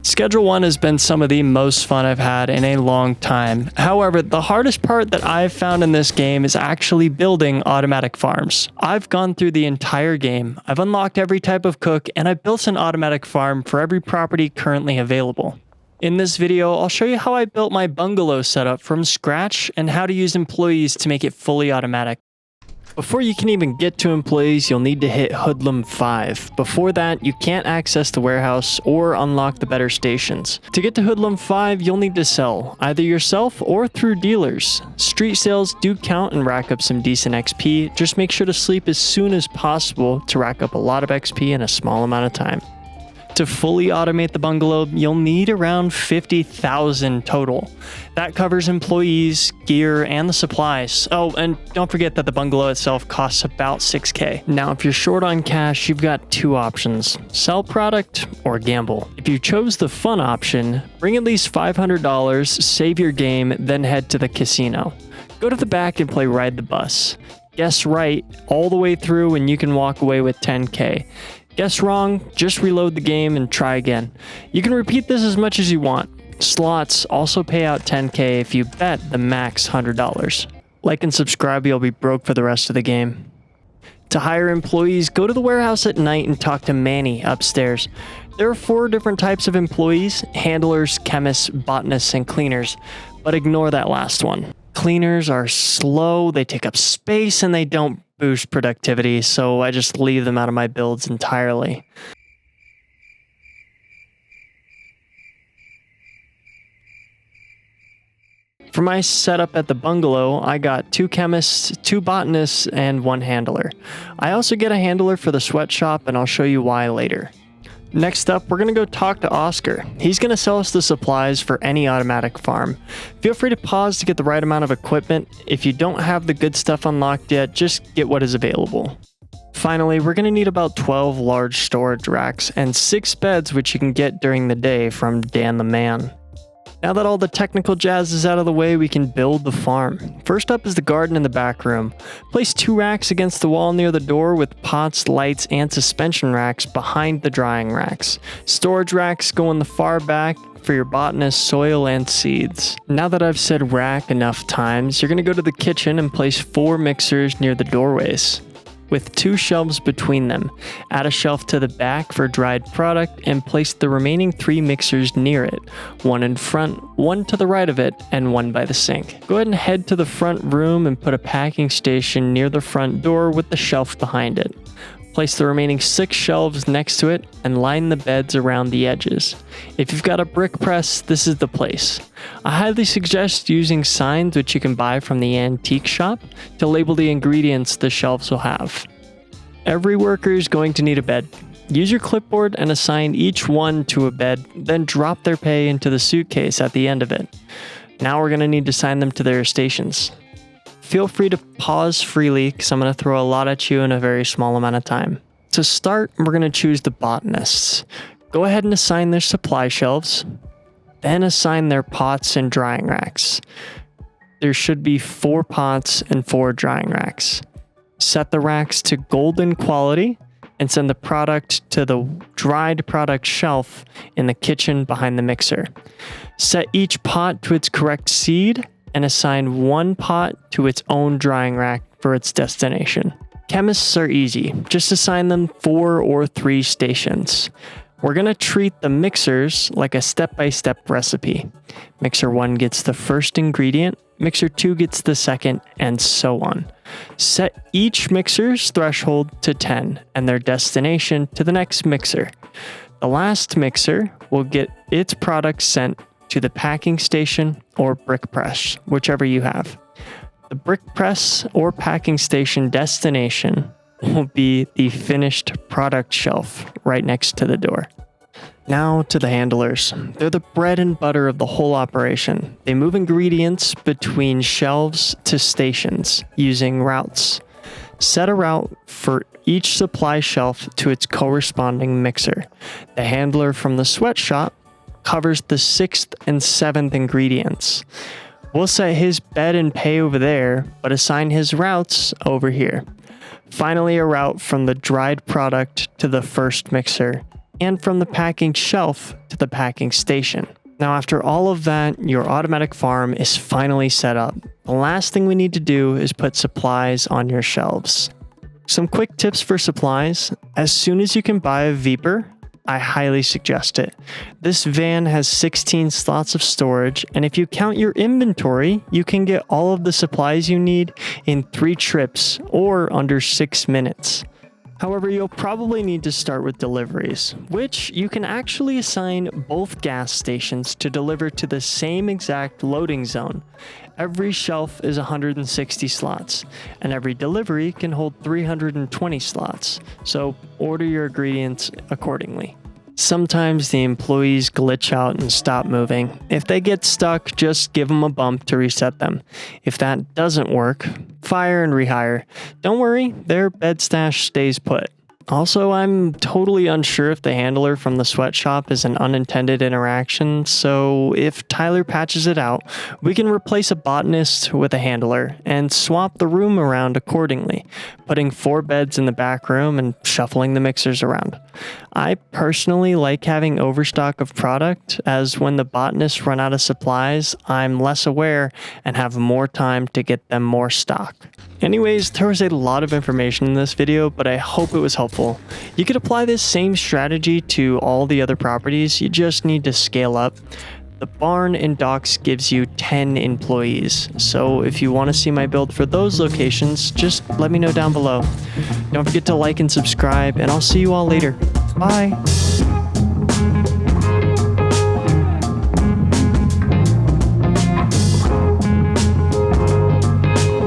Schedule 1 has been some of the most fun I've had in a long time. However, the hardest part that I've found in this game is actually building automatic farms. I've gone through the entire game, I've unlocked every type of cook, and I've built an automatic farm for every property currently available. In this video, I'll show you how I built my bungalow setup from scratch and how to use employees to make it fully automatic. Before you can even get to employees, you'll need to hit Hoodlum 5. Before that, you can't access the warehouse or unlock the better stations. To get to Hoodlum 5, you'll need to sell, either yourself or through dealers. Street sales do count and rack up some decent XP, just make sure to sleep as soon as possible to rack up a lot of XP in a small amount of time. To fully automate the bungalow, you'll need around 50,000 total. That covers employees, gear, and the supplies. Oh, and don't forget that the bungalow itself costs about 6K. Now, if you're short on cash, you've got two options: sell product or gamble. If you chose the fun option, bring at least $500, save your game, then head to the casino. Go to the back and play Ride the Bus. Guess right all the way through and you can walk away with 10K. Guess wrong, just reload the game and try again. You can repeat this as much as you want. Slots also pay out 10K if you bet the max $100. Like and subscribe, you'll be broke for the rest of the game. To hire employees, go to the warehouse at night and talk to Manny upstairs. There are 4 different types of employees: handlers, chemists, botanists, and cleaners. But ignore that last one. Cleaners are slow, they take up space, and they don't boost productivity, so I just leave them out of my builds entirely. For my setup at the bungalow, I got 2 chemists, 2 botanists, and 1 handler. I also get a handler for the sweatshop, and I'll show you why later. Next up, we're going to go talk to Oscar. He's going to sell us the supplies for any automatic farm. Feel free to pause to get the right amount of equipment. If you don't have the good stuff unlocked yet, just get what is available. Finally, we're going to need about 12 large storage racks and 6 beds, which you can get during the day from Dan the Man. Now that all the technical jazz is out of the way, we can build the farm. First up is the garden in the back room. Place 2 racks against the wall near the door with pots, lights, and suspension racks behind the drying racks. Storage racks go in the far back for your botanist, soil, and seeds. Now that I've said rack enough times, you're going to go to the kitchen and place 4 mixers near the doorways, with 2 shelves between them. Add a shelf to the back for dried product and place the remaining 3 mixers near it, 1 in front, 1 to the right of it, and 1 by the sink. Go ahead and head to the front room and put a packing station near the front door with the shelf behind it. Place the remaining 6 shelves next to it and line the beds around the edges. If you've got a brick press, this is the place. I highly suggest using signs which you can buy from the antique shop to label the ingredients the shelves will have. Every worker is going to need a bed. Use your clipboard and assign each one to a bed, then drop their pay into the suitcase at the end of it. Now we're going to need to assign them to their stations. Feel free to pause freely because I'm going to throw a lot at you in a very small amount of time. To start, we're going to choose the botanists. Go ahead and assign their supply shelves, then assign their pots and drying racks. There should be 4 pots and 4 drying racks. Set the racks to golden quality and send the product to the dried product shelf in the kitchen behind the mixer. Set each pot to its correct seed and assign 1 pot to its own drying rack for its destination. Chemists are easy. Just assign them 4 or 3 stations. We're going to treat the mixers like a step-by-step recipe. Mixer 1 gets the first ingredient, mixer 2 gets the second, and so on. Set each mixer's threshold to 10 and their destination to the next mixer. The last mixer will get its product sent to the packing station or brick press, whichever you have. The brick press or packing station destination will be the finished product shelf right next to the door. Now to the handlers. They're the bread and butter of the whole operation. They move ingredients between shelves to stations using routes. Set a route for each supply shelf to its corresponding mixer. The handler from the sweatshop covers the 6th and 7th ingredients. We'll set his bed and pay over there, but assign his routes over here. Finally, a route from the dried product to the first mixer and from the packing shelf to the packing station. Now, after all of that, your automatic farm is finally set up. The last thing we need to do is put supplies on your shelves. Some quick tips for supplies. As soon as you can buy a Veeper, I highly suggest it. This van has 16 slots of storage, and if you count your inventory, you can get all of the supplies you need in 3 trips or under 6 minutes. However, you'll probably need to start with deliveries, which you can actually assign both gas stations to deliver to the same exact loading zone. Every shelf is 160 slots, and every delivery can hold 320 slots, so order your ingredients accordingly. Sometimes the employees glitch out and stop moving. If they get stuck, just give them a bump to reset them. If that doesn't work, fire and rehire. Don't worry, their bed stash stays put. Also, I'm totally unsure if the handler from the sweatshop is an unintended interaction, so if Tyler patches it out, we can replace a botanist with a handler and swap the room around accordingly, putting 4 beds in the back room and shuffling the mixers around. I personally like having overstock of product, as when the botanists run out of supplies, I'm less aware and have more time to get them more stock. Anyways, there was a lot of information in this video, but I hope it was helpful. You could apply this same strategy to all the other properties, you just need to scale up. The barn and docks gives you 10 employees, so if you want to see my build for those locations, just let me know down below. Don't forget to like and subscribe, and I'll see you all later. Bye!